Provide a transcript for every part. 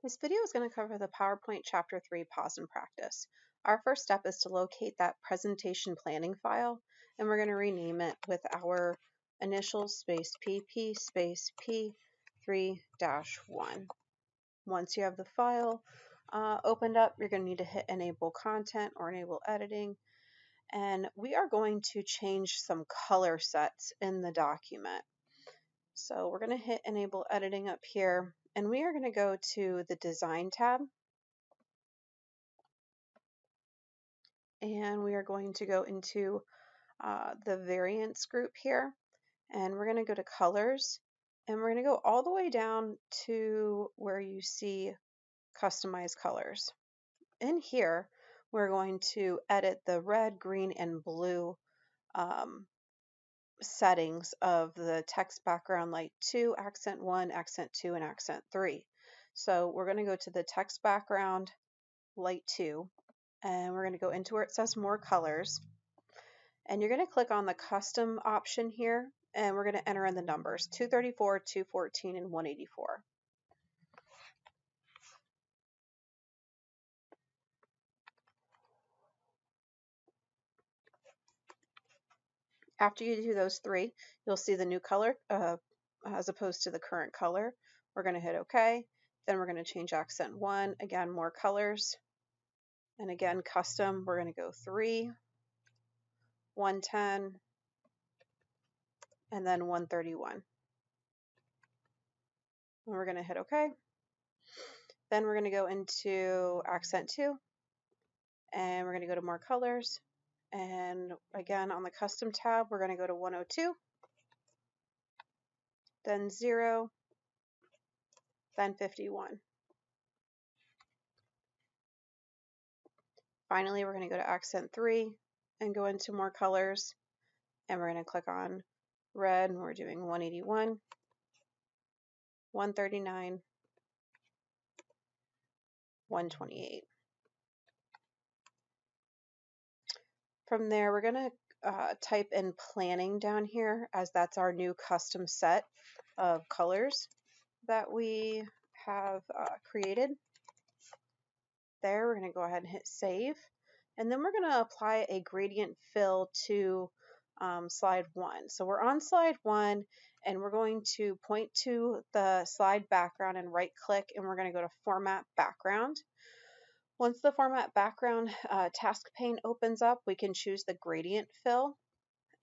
This video is going to cover the PowerPoint Chapter 3 Pause and Practice. Our first step is to locate that presentation planning file, and we're going to rename it with our initials space PP space P3-1. Once you have the file opened up, you're going to need to hit Enable Content or Enable Editing, and we are going to change some color sets in the document. So we're going to hit Enable Editing up here, and we are going to go to the Design tab, and we are going to go into the Variants group here, and we're going to go to Colors, and we're going to go all the way down to where you see Customize Colors. In here, we're going to edit the red, green, and blue settings of the text background light 2, accent 1, accent 2, and accent 3. So we're going to go to the text background light 2, and we're going to go into where it says more colors, and you're going to click on the custom option here, and we're going to enter in the numbers 234, 214, and 184. After you do those three, you'll see the new color as opposed to the current color. We're going to hit OK. Then we're going to change accent 1, again more colors, and again custom, we're going to go 3, 110, and then 131. And we're going to hit OK. Then we're going to go into accent 2, and we're going to go to more colors, and again on the custom tab we're going to go to 102, then 0, then 51. Finally, we're going to go to accent 3 and go into more colors, and we're going to click on red, and we're doing 181, 139, 128. From there, we're going to type in planning down here, as that's our new custom set of colors that we have created. There, we're going to go ahead and hit save, and then we're going to apply a gradient fill to slide 1. So we're on slide 1, and we're going to point to the slide background and right click, and we're going to go to Format Background. Once the Format Background task pane opens up, we can choose the gradient fill,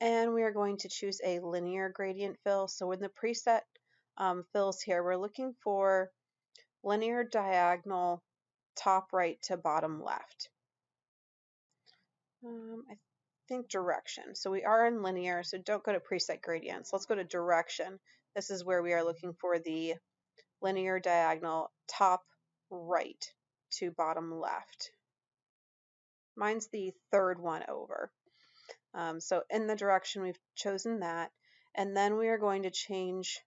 and we are going to choose a linear gradient fill. So in the preset fills here, we're looking for linear diagonal top right to bottom left. I think direction. So we are in linear, so don't go to preset gradients. Let's go to direction. This is where we are looking for the linear diagonal top right to bottom left. Mine's the third one over. So in the direction, we've chosen that, and then we are going to change,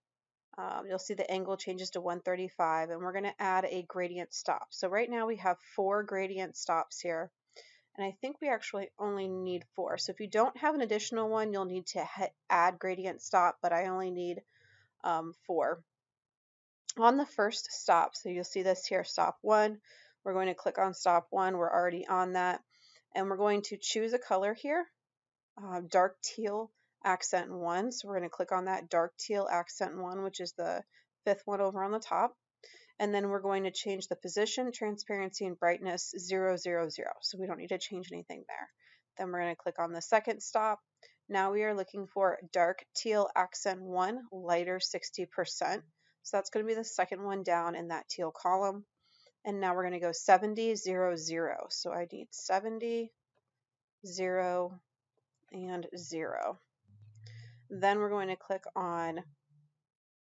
you'll see the angle changes to 135, and we're going to add a gradient stop. So right now we have 4 gradient stops here, and I think we actually only need 4. So if you don't have an additional one, you'll need to add gradient stop, but I only need 4. On the first stop, so you'll see this here, stop 1, we're going to click on stop 1, we're already on that, and we're going to choose a color here, dark teal accent 1, so we're going to click on that dark teal accent 1, which is the 5th one over on the top, and then we're going to change the position, transparency, and brightness 0, 0, 0, so we don't need to change anything there. Then we're going to click on the second stop. Now we are looking for dark teal accent 1, lighter 60%, so that's going to be the second one down in that teal column. And now we're going to go 70, 0, 0, so I need 70, 0, and 0. Then we're going to click on,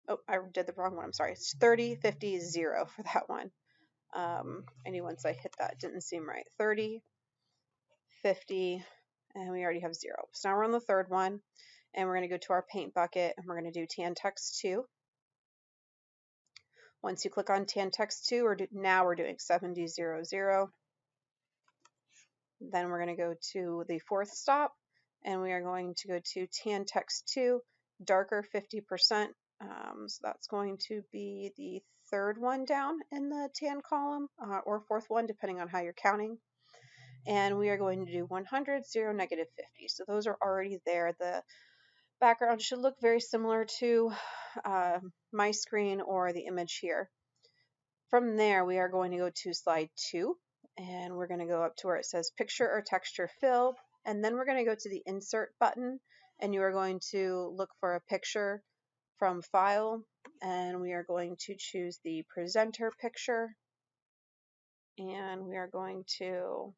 oh, I did the wrong one, I'm sorry, it's 30, 50, 0 for that one. And once I hit that, it didn't seem right. 30, 50, and we already have 0. So now we're on the third one, and we're going to go to our paint bucket, and we're going to do tan text 2. Once you click on tan text 2, now we're doing 70, 0, 0. Then we're going to go to the fourth stop, and we are going to go to tan text 2, darker 50%, So that's going to be the third one down in the tan column, or fourth one, depending on how you're counting. And we are going to do 100, 0, negative 50. So those are already there. The background should look very similar to my screen or the image here. From there, we are going to go to slide 2, and we're going to go up to where it says picture or texture fill, and then we're going to go to the insert button, and you are going to look for a picture from file, and we are going to choose the presenter picture, and we are going to,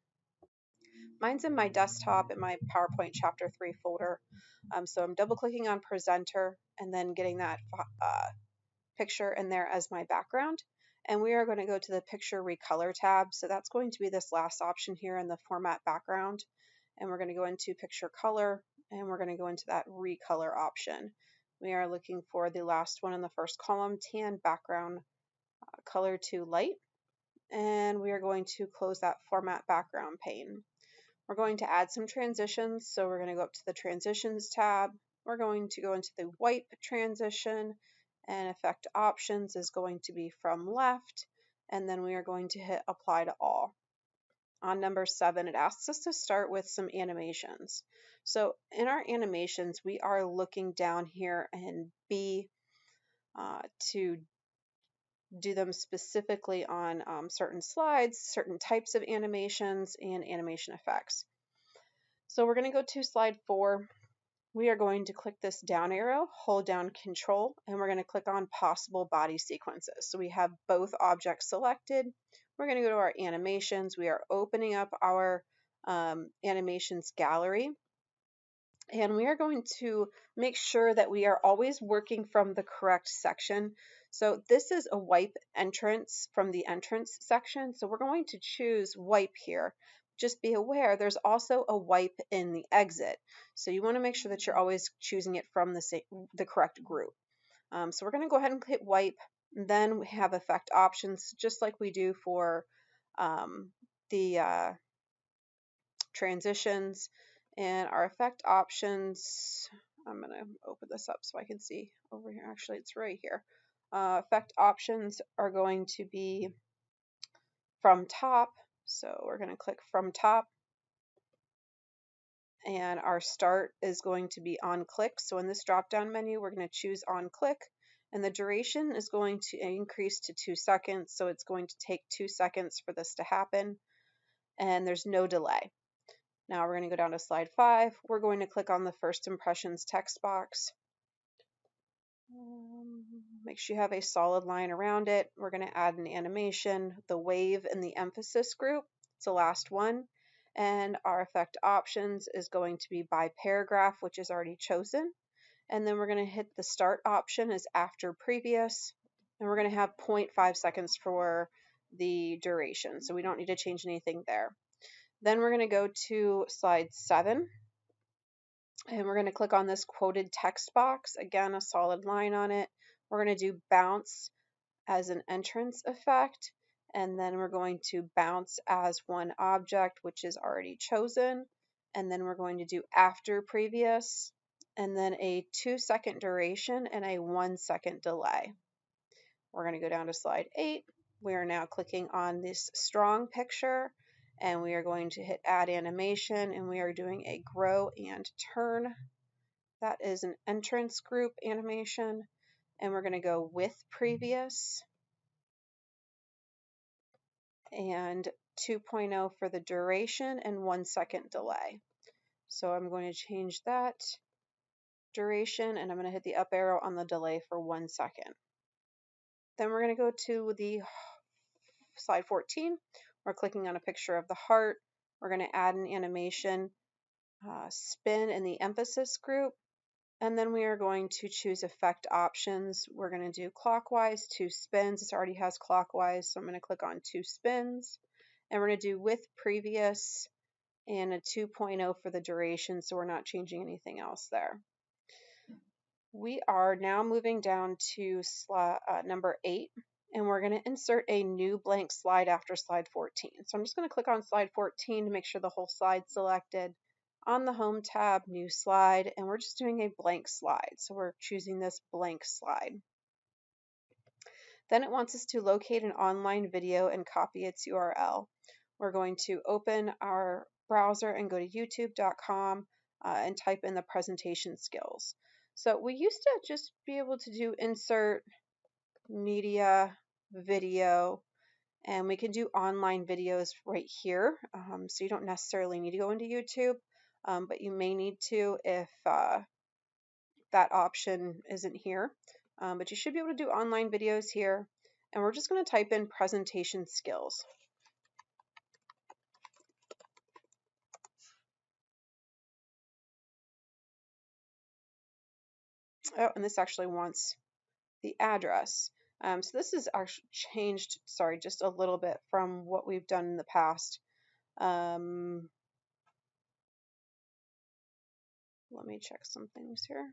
mine's in my desktop in my PowerPoint chapter 3 folder. So I'm double clicking on presenter and then getting that picture in there as my background. And we are going to go to the picture recolor tab. So that's going to be this last option here in the format background. And we're going to go into picture color, and we're going to go into that recolor option. We are looking for the last one in the first column, tan background color to light. And we are going to close that format background pane. We're going to add some transitions. So we're going to go up to the transitions tab. We're going to go into the wipe transition, and effect options is going to be from left. And then we are going to hit apply to all. On number 7, it asks us to start with some animations. So in our animations, we are looking down here in B to do them specifically on certain slides, certain types of animations, and animation effects. So we're going to go to slide 4. We are going to click this down arrow, hold down Control, and we're going to click on possible body sequences. So we have both objects selected. We're going to go to our animations. We are opening up our animations gallery. And we are going to make sure that we are always working from the correct section. So this is a wipe entrance from the entrance section. So we're going to choose wipe here. Just be aware there's also a wipe in the exit. So you want to make sure that you're always choosing it from the correct group. So we're going to go ahead and hit wipe. Then we have effect options, just like we do for the transitions. And our effect options, I'm going to open this up so I can see over here. Actually, it's right here. Effect options are going to be from top. So we're going to click from top. And our start is going to be on click. So in this drop down menu, we're going to choose on click. And the duration is going to increase to 2 seconds. So it's going to take 2 seconds for this to happen. And there's no delay. Now we're going to go down to slide 5. We're going to click on the first impressions text box. Make sure you have a solid line around it. We're going to add an animation, the wave and the emphasis group. It's the last one. And our effect options is going to be by paragraph, which is already chosen. And then we're going to hit the start option as after previous. And we're going to have 0.5 seconds for the duration. So we don't need to change anything there. Then we're going to go to slide 7, and we're going to click on this quoted text box. Again, a solid line on it. We're going to do bounce as an entrance effect, and then we're going to bounce as one object, which is already chosen. And then we're going to do after previous, and then a 2-second duration and a 1-second delay. We're going to go down to slide 8. We are now clicking on this strong picture, and we are going to hit add animation, and we are doing a grow and turn. That is an entrance group animation, and we're going to go with previous and 2.0 for the duration and 1-second delay. So I'm going to change that duration, and I'm going to hit the up arrow on the delay for 1 second. Then we're going to go to the slide 14. We're clicking on a picture of the heart. We're going to add an animation, spin in the emphasis group, and then we are going to choose effect options. We're going to do clockwise, 2 spins. This already has clockwise, so I'm going to click on 2 spins, and we're going to do with previous and a 2.0 for the duration, so we're not changing anything else there. We are now moving down to number 8. And we're going to insert a new blank slide after slide 14. So I'm just going to click on slide 14 to make sure the whole slide's selected. On the Home tab, New Slide, and we're just doing a blank slide. So we're choosing this blank slide. Then it wants us to locate an online video and copy its URL. We're going to open our browser and go to youtube.com and type in the presentation skills. So we used to just be able to do insert, media, video, and we can do online videos right here. So you don't necessarily need to go into YouTube, but you may need to if that option isn't here. But you should be able to do online videos here. And we're just going to type in presentation skills. Oh, and this actually wants the address. So this is actually changed, sorry, just a little bit from what we've done in the past. Let me check some things here.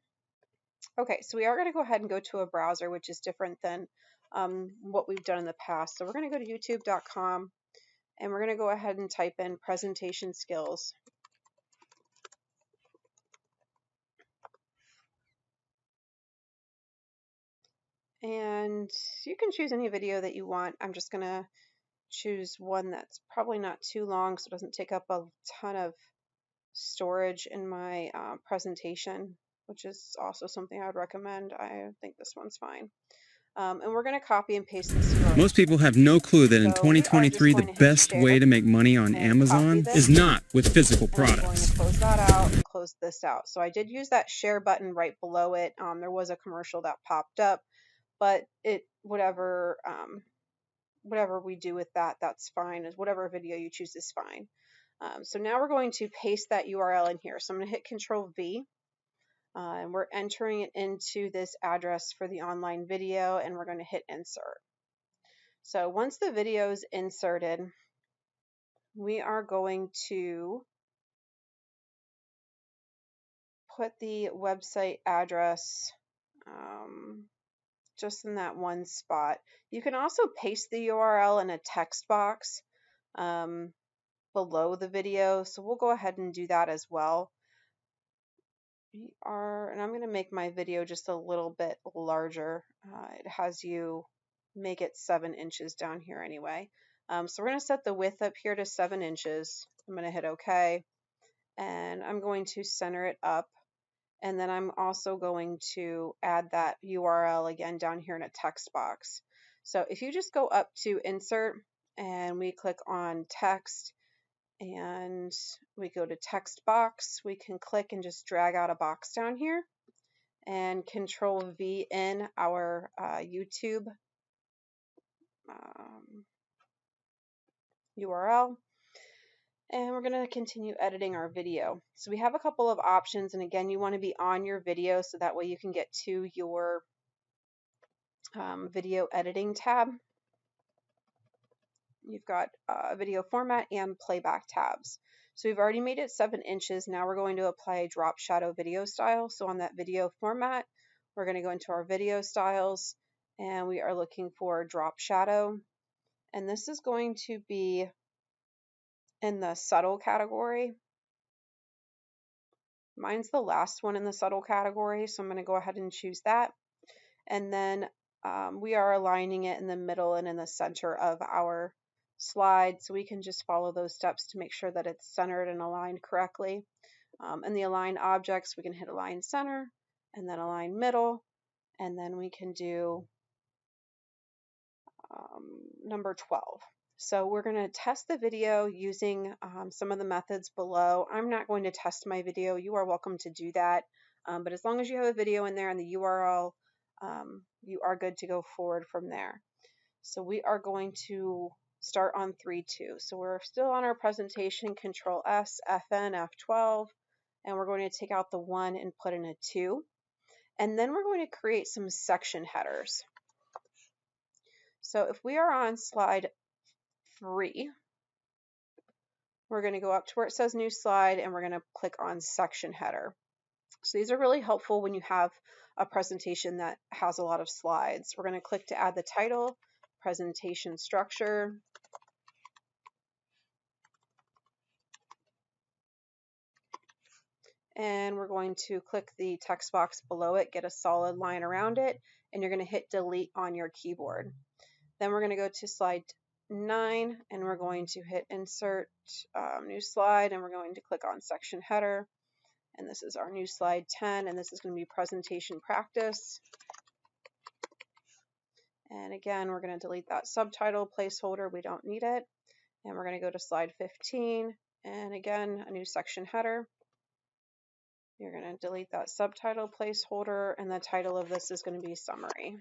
Okay, so we are going to go ahead and go to a browser, which is different than what we've done in the past. So we're going to go to youtube.com and we're going to go ahead and type in presentation skills. And you can choose any video that you want. I'm just going to choose one that's probably not too long so it doesn't take up a ton of storage in my presentation, which is also something I would recommend. I think this one's fine. And we're going to copy and paste this URL. Most people have no clue that in 2023 the best way to make money on Amazon is not with physical products. I'm going to close that out and close this out. So I did use that share button right below it. There was a commercial that popped up, but whatever we do with that, that's fine. Whatever video you choose is fine. So now we're going to paste that URL in here. So I'm going to hit Control V. And we're entering it into this address for the online video, and we're going to hit insert. So once the video is inserted, we are going to put the website address just in that one spot. You can also paste the URL in a text box below the video, so we'll go ahead and do that as well. And I'm going to make my video just a little bit larger. It has you make it 7 inches down here anyway. So we're going to set the width up here to 7 inches. I'm going to hit OK, and I'm going to center it up. And then I'm also going to add that URL again down here in a text box. So if you just go up to Insert and we click on Text, and we go to text box, we can click and just drag out a box down here and Control V in our YouTube URL, and we're going to continue editing our video. So we have a couple of options, and again, you want to be on your video so that way you can get to your video editing tab. You've got video format and playback tabs. So we've already made it 7 inches. Now we're going to apply a drop shadow video style. So on that video format, we're going to go into our video styles and we are looking for drop shadow. And this is going to be in the subtle category. Mine's the last one in the subtle category, so I'm going to go ahead and choose that. And then we are aligning it in the middle and in the center of our slide, so we can just follow those steps to make sure that it's centered and aligned correctly. And the align objects, we can hit align center and then align middle, and then we can do number 12. So we're going to test the video using some of the methods below. I'm not going to test my video. You are welcome to do that. But as long as you have a video in there and the URL, you are good to go forward from there. So we are going to start on 3, 2. So we're still on our presentation, Control S, FN, F12, and we're going to take out the 1 and put in a 2. And then we're going to create some section headers. So if we are on slide 3, we're going to go up to where it says new slide and we're going to click on section header. So these are really helpful when you have a presentation that has a lot of slides. We're going to click to add the title, presentation structure, and we're going to click the text box below it, get a solid line around it, and you're going to hit delete on your keyboard. Then we're going to go to slide 9 and we're going to hit insert new slide, and we're going to click on section header, and this is our new slide 10, and this is going to be presentation practice. And again, we're going to delete that subtitle placeholder, we don't need it, and we're going to go to slide 15, and again a new section header. You're going to delete that subtitle placeholder, and the title of this is going to be summary.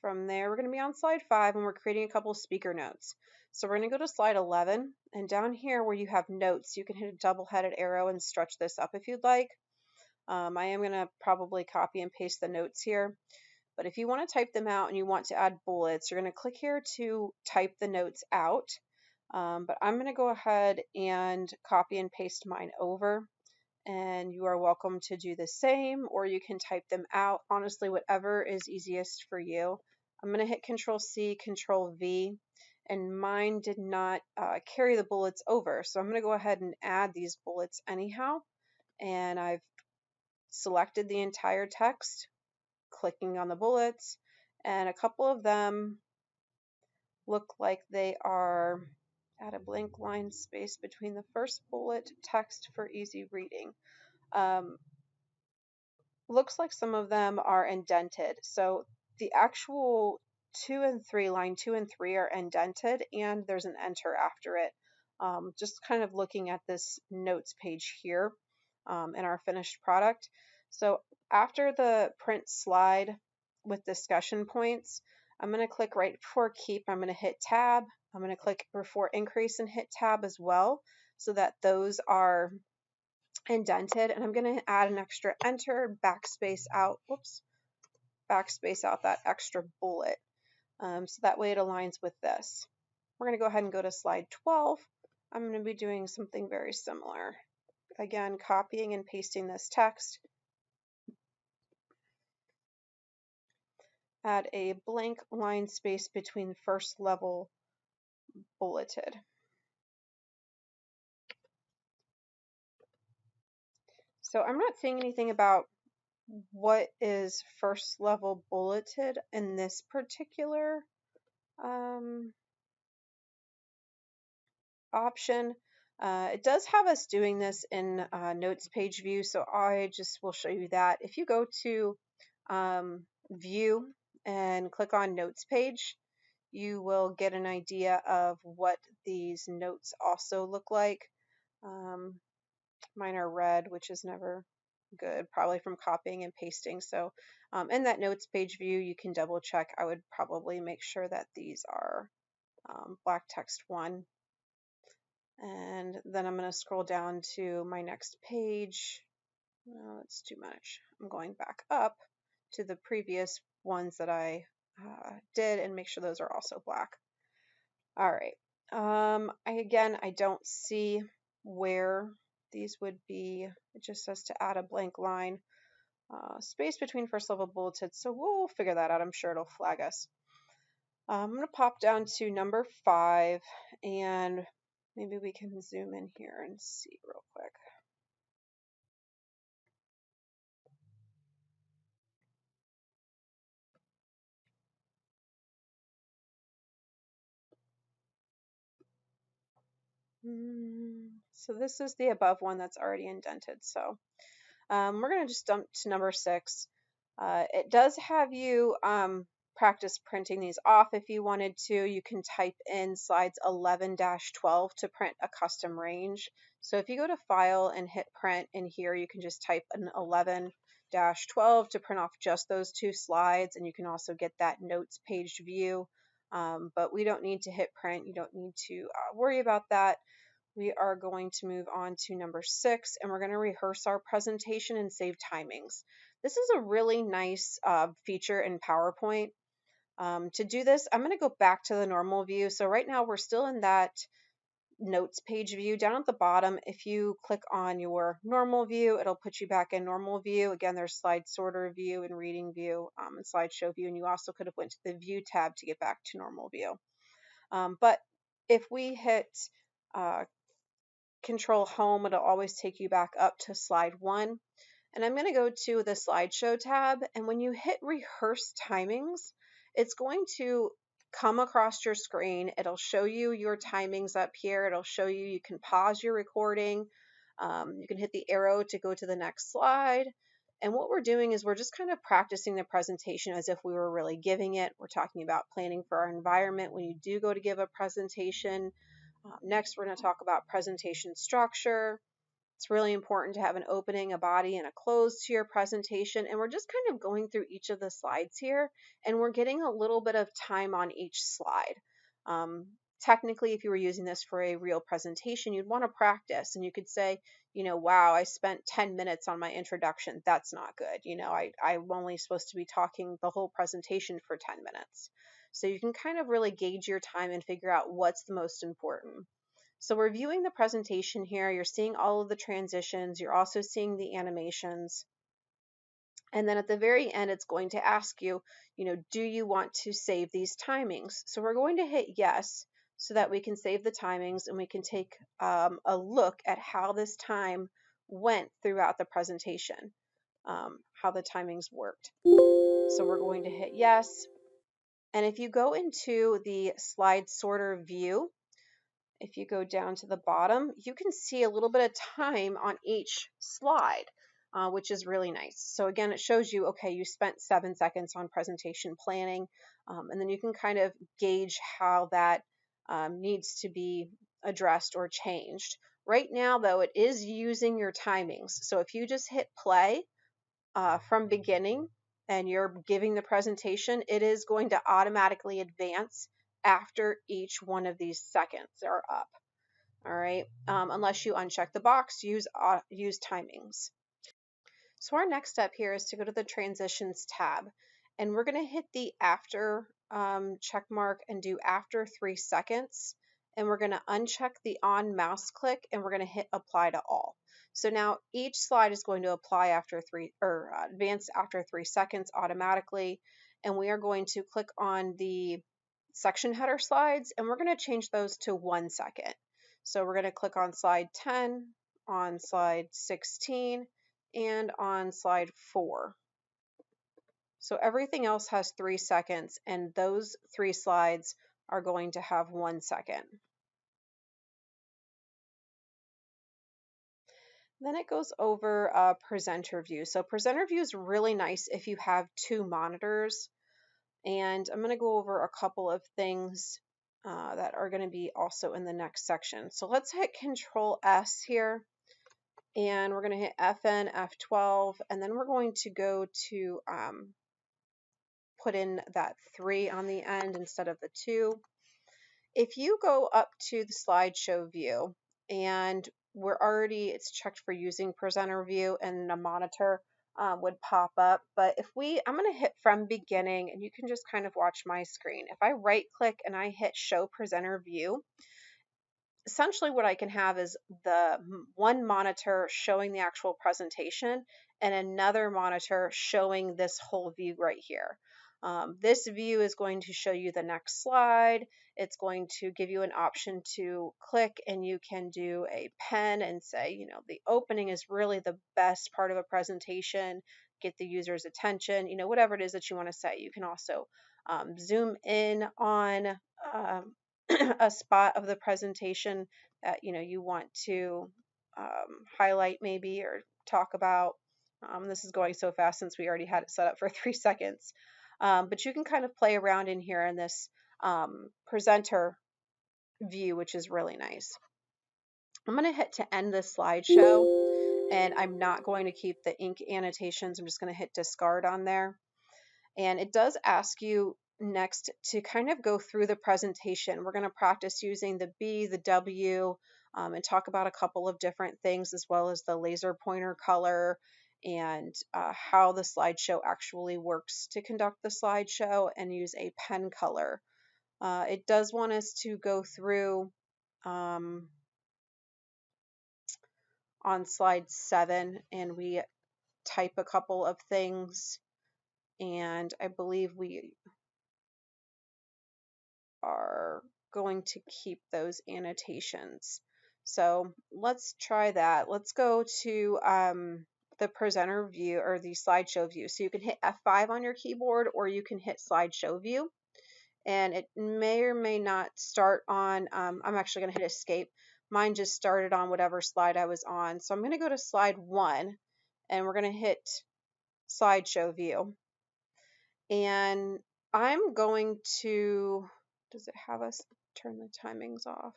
From there, we're going to be on slide 5, and we're creating a couple of speaker notes. So we're going to go to slide 11, and down here where you have notes, you can hit a double-headed arrow and stretch this up if you'd like. I am going to probably copy and paste the notes here, but if you want to type them out and you want to add bullets, you're going to click here to type the notes out. But I'm going to go ahead and copy and paste mine over, and you are welcome to do the same, or you can type them out. Honestly, whatever is easiest for you. I'm going to hit Control C, Control V, and mine did not carry the bullets over, so I'm going to go ahead and add these bullets anyhow. And I've selected the entire text, clicking on the bullets, and a couple of them look like they are add a blank line space between the first bullet, text for easy reading. Looks like some of them are indented. So the actual line 2 and 3 are indented, and there's an enter after it. Just kind of looking at this notes page here in our finished product. So after the print slide with discussion points, I'm going to click right before keep. I'm going to hit tab. I'm going to click before increase and hit tab as well, so that those are indented, and I'm going to add an extra enter, backspace out that extra bullet, so that way it aligns with this. We're going to go ahead and go to slide 12. I'm going to be doing something very similar. Again, copying and pasting this text. Add a blank line space between first level bulleted. So I'm not seeing anything about what is first level bulleted in this particular option. It does have us doing this in notes page view, so I just will show you that. If you go to view and click on notes page, you will get an idea of what these notes also look like. Mine are red, which is never good, probably from copying and pasting. So in that notes page view, you can double check. I would probably make sure that these are black text 1. And then I'm going to scroll down to my next page. No, it's too much. I'm going back up to the previous ones that I did and make sure those are also black. All right. I don't see where these would be. It just says to add a blank line space between first level bulleted. So we'll figure that out. I'm sure it'll flag us. I'm going to pop down to number 5, and maybe we can zoom in here and see real quick. So this is the above one that's already indented. So we're going to just jump to number 6. It does have you practice printing these off if you wanted to. You can type in slides 11-12 to print a custom range. So if you go to File and hit Print in here, you can just type an 11-12 to print off just those 2 slides, and you can also get that notes page view. But we don't need to hit print. You don't need to worry about that. We are going to move on to number 6, and we're going to rehearse our presentation and save timings. This is a really nice feature in PowerPoint. To do this, I'm going to go back to the normal view. So right now we're still in that notes page view. Down at the bottom, if you click on your normal view, it'll put you back in normal view. Again, there's slide sorter view and reading view and slideshow view, and you also could have went to the view tab to get back to normal view. But if we hit Control Home, it'll always take you back up to slide 1. And I'm going to go to the slideshow tab, and when you hit rehearse timings, it's going to come across your screen. It'll show you your timings up here. It'll show you can pause your recording. You can hit the arrow to go to the next slide. And what we're doing is we're just kind of practicing the presentation as if we were really giving it. We're talking about planning for our environment when you do go to give a presentation. Next, we're going to talk about presentation structure. It's really important to have an opening, a body, and a close to your presentation. And we're just kind of going through each of the slides here, and we're getting a little bit of time on each slide. Technically, if you were using this for a real presentation, you'd want to practice, and you could say, wow, I spent 10 minutes on my introduction. That's not good. I'm only supposed to be talking the whole presentation for 10 minutes. So you can kind of really gauge your time and figure out what's the most important. So we're viewing the presentation here. You're seeing all of the transitions. You're also seeing the animations. And then at the very end, it's going to ask you, do you want to save these timings? So we're going to hit yes so that we can save the timings and we can take a look at how this time went throughout the presentation, how the timings worked. So we're going to hit yes. And if you go into the slide sorter view, if you go down to the bottom, you can see a little bit of time on each slide, which is really nice. So again, it shows you, okay, you spent 7 seconds on presentation planning, and then you can kind of gauge how that needs to be addressed or changed. Right now, though, it is using your timings. So if you just hit play from beginning and you're giving the presentation, it is going to automatically advance after each one of these seconds are up. All right, unless you uncheck the box, use timings. So our next step here is to go to the transitions tab, and we're going to hit the after check mark and do after 3 seconds, and we're going to uncheck the on mouse click, and we're going to hit apply to all. So now each slide is going to apply after advance after 3 seconds automatically, and we are going to click on the section header slides, and we're going to change those to 1 second. So we're going to click on slide 10, on slide 16, and on slide 4. So everything else has 3 seconds, and those 3 slides are going to have 1 second. Then it goes over presenter view. So presenter view is really nice if you have 2 monitors, and I'm going to go over a couple of things that are going to be also in the next section. So let's hit Control S here, and we're going to hit FN, F12, and then we're going to go to put in that 3 on the end instead of the 2. If you go up to the slideshow view, and it's checked for using presenter view, and a monitor would pop up. But I'm going to hit from beginning, and you can just kind of watch my screen. If I right click and I hit show presenter view, essentially what I can have is the one monitor showing the actual presentation and another monitor showing this whole view right here. This view is going to show you the next slide. It's going to give you an option to click, and you can do a pen and say, the opening is really the best part of a presentation, get the user's attention, whatever it is that you want to say. You can also zoom in on a spot of the presentation that you want to highlight maybe or talk about. This is going so fast since we already had it set up for 3 seconds. But you can kind of play around in here in this presenter view, which is really nice. I'm going to hit to end this slideshow, and I'm not going to keep the ink annotations. I'm just going to hit discard on there. And it does ask you next to kind of go through the presentation. We're going to practice using the B, the W, and talk about a couple of different things, as well as the laser pointer color and how the slideshow actually works to conduct the slideshow, and use a pen color. It does want us to go through on slide 7, and we type a couple of things, and I believe we are going to keep those annotations. So let's try that. Let's go to the presenter view or the slideshow view. So you can hit F5 on your keyboard or you can hit slideshow view. And it may or may not start on, I'm actually going to hit escape. Mine just started on whatever slide I was on. So I'm going to go to slide 1 and we're going to hit slideshow view. And I'm going to, does it have us turn the timings off?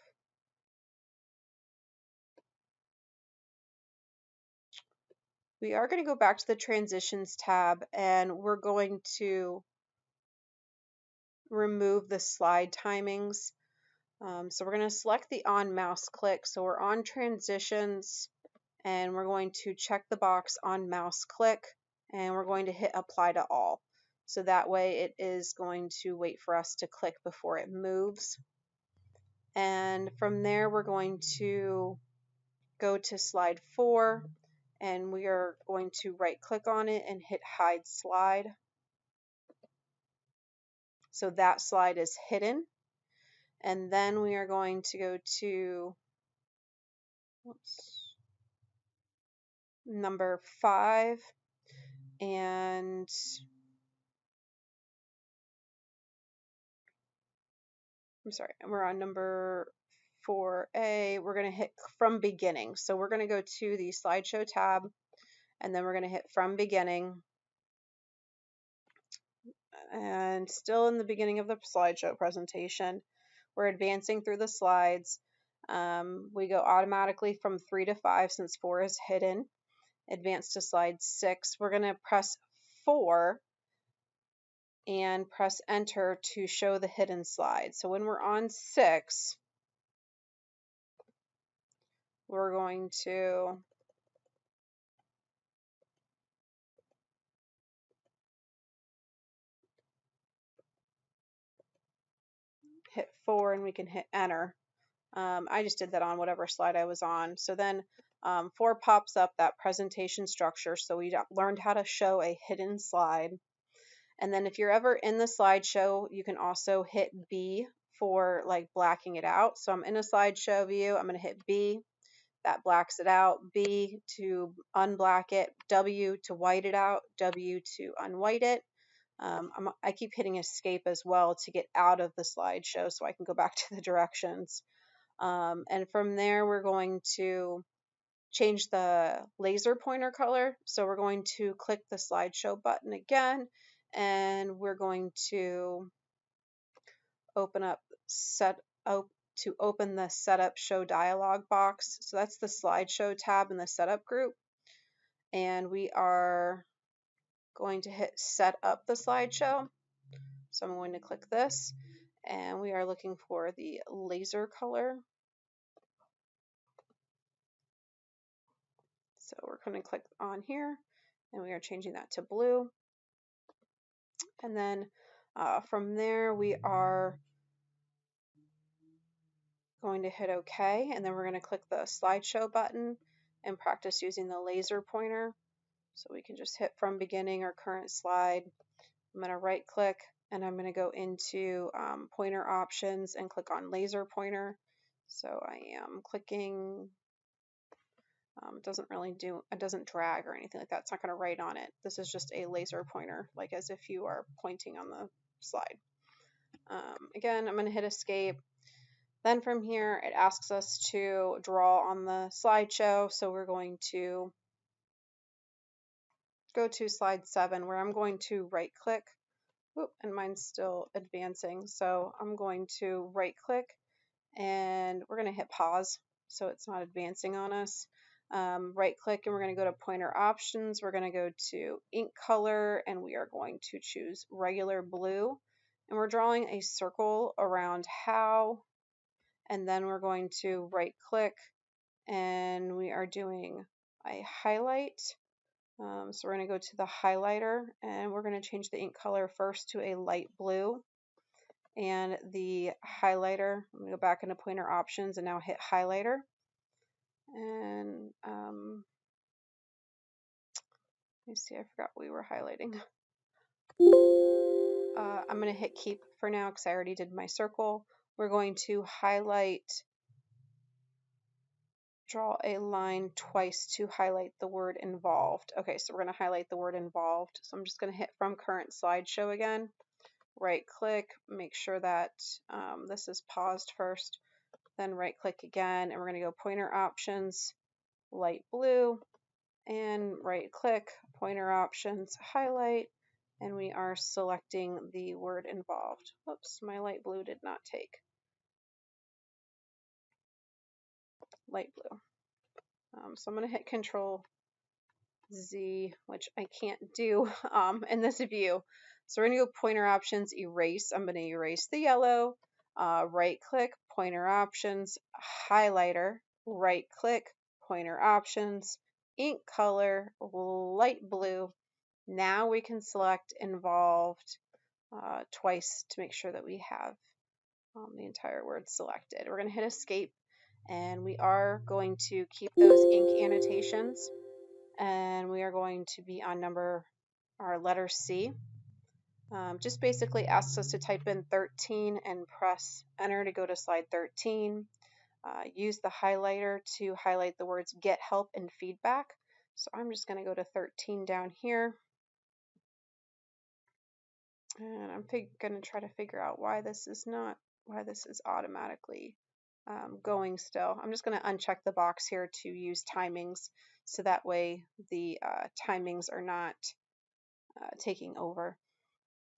We are going to go back to the transitions tab and we're going to remove the slide timings. So we're going to select the on mouse click. So we're on transitions and we're going to check the box on mouse click and we're going to hit apply to all. So that way it is going to wait for us to click before it moves. And from there we're going to go to slide 4 and we are going to right click on it and hit hide slide. So that slide is hidden. And then we are going to go to number 5 and I'm sorry, we're on number 4A. We're going to hit from beginning. So we're going to go to the slideshow tab and then we're going to hit from beginning. And still in the beginning of the slideshow presentation, we're advancing through the slides. We go automatically from 3 to 5 since 4 is hidden. Advance to slide 6. We're going to press 4 and press enter to show the hidden slide. So when we're on 6, we're going to hit 4 and we can hit enter. I just did that on whatever slide I was on. So then 4 pops up, that presentation structure. So we learned how to show a hidden slide. And then if you're ever in the slideshow, you can also hit B for like blacking it out. So I'm in a slideshow view. I'm going to hit B. That blacks it out. B to unblack it. W to white it out. W to unwhite it. I keep hitting escape as well to get out of the slideshow so I can go back to the directions. And from there, we're going to change the laser pointer color. So we're going to click the slideshow button again, and we're going to open up to open the setup show dialog box. So that's the slideshow tab in the setup group. And we are going to hit set up the slideshow. So I'm going to click this and we are looking for the laser color. So we're going to click on here and we are changing that to blue. And then from there we are going to hit OK, and then we're going to click the slideshow button and practice using the laser pointer. So we can just hit from beginning or current slide. I'm going to right click and I'm going to go into pointer options and click on laser pointer. So I am clicking. It doesn't drag or anything like that. It's not going to write on it. This is just a laser pointer, like as if you are pointing on the slide. Again, I'm going to hit escape. Then from here, it asks us to draw on the slideshow. So we're going to go to slide 7 where I'm going to right click. Oop, and mine's still advancing. So I'm going to right click and we're going to hit pause so it's not advancing on us. Right click and we're going to go to pointer options. We're going to go to ink color and we are going to choose regular blue. And we're drawing a circle around how. And then we're going to right click and we are doing a highlight. So we're going to go to the highlighter and we're going to change the ink color first to a light blue. And the highlighter, I'm going to go back into pointer options and now hit highlighter. And let me see, I forgot what we were highlighting. I'm going to hit keep for now because I already did my circle. We're going to highlight draw a line twice to highlight the word involved. Okay, so we're going to highlight the word involved. So I'm just going to hit from current slideshow again, right click, make sure that this is paused first, then right click again, and we're going to go pointer options, light blue, and right click, pointer options, highlight, and we are selecting the word involved. Whoops, my light blue did not take. Light blue. So I'm going to hit Control Z, which I can't do in this view. So we're going to go pointer options, erase. I'm going to erase the yellow, right click, pointer options, highlighter, right click, pointer options, ink color, light blue. Now we can select involved twice to make sure that we have the entire word selected. We're going to hit escape, and we are going to keep those ink annotations, and we are going to be on our letter C. Just basically asks us to type in 13 and press enter to go to slide 13. Use the highlighter to highlight the words get help and feedback. So I'm just going to go to 13 down here, and I'm going to try to figure out why this is automatically going still. I'm just going to uncheck the box here to use timings, so that way the timings are not taking over.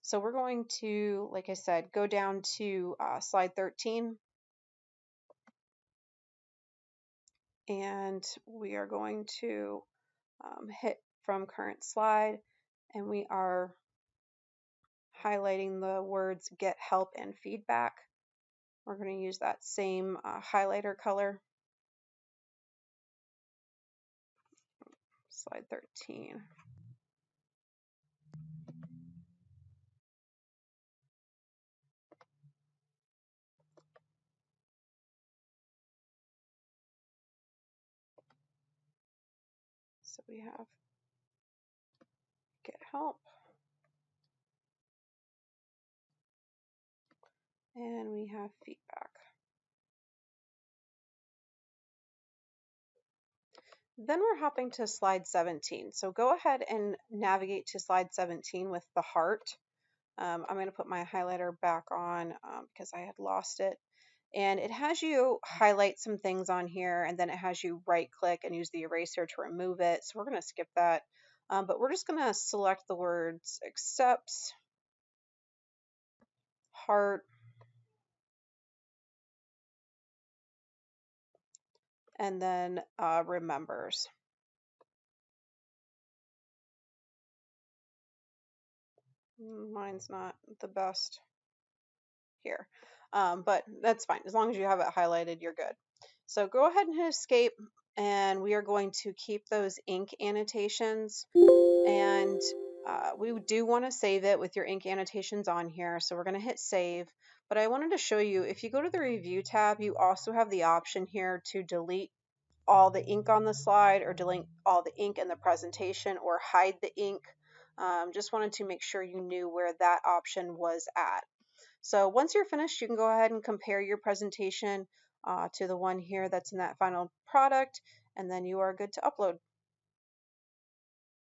So we're going to, like I said, go down to slide 13, and we are going to hit from current slide, and we are highlighting the words get help and feedback. We're going to use that same highlighter color. Slide 13. So we have get help, and we have feedback. Then we're hopping to slide 17. So go ahead and navigate to slide 17 with the heart. I'm going to put my highlighter back on because I had lost it. And it has you highlight some things on here, and then it has you right click and use the eraser to remove it. So we're going to skip that. But we're just going to select the words accepts, heart, and then remembers. Mine's not the best here, but that's fine. As long as you have it highlighted, you're good. So go ahead and hit escape, and we are going to keep those ink annotations, and we do want to save it with your ink annotations on here, so we're going to hit save. But I wanted to show you, if you go to the review tab, you also have the option here to delete all the ink on the slide, or delete all the ink in the presentation, or hide the ink. Just wanted to make sure you knew where that option was at. So once you're finished, you can go ahead and compare your presentation to the one here that's in that final product, and then you are good to upload.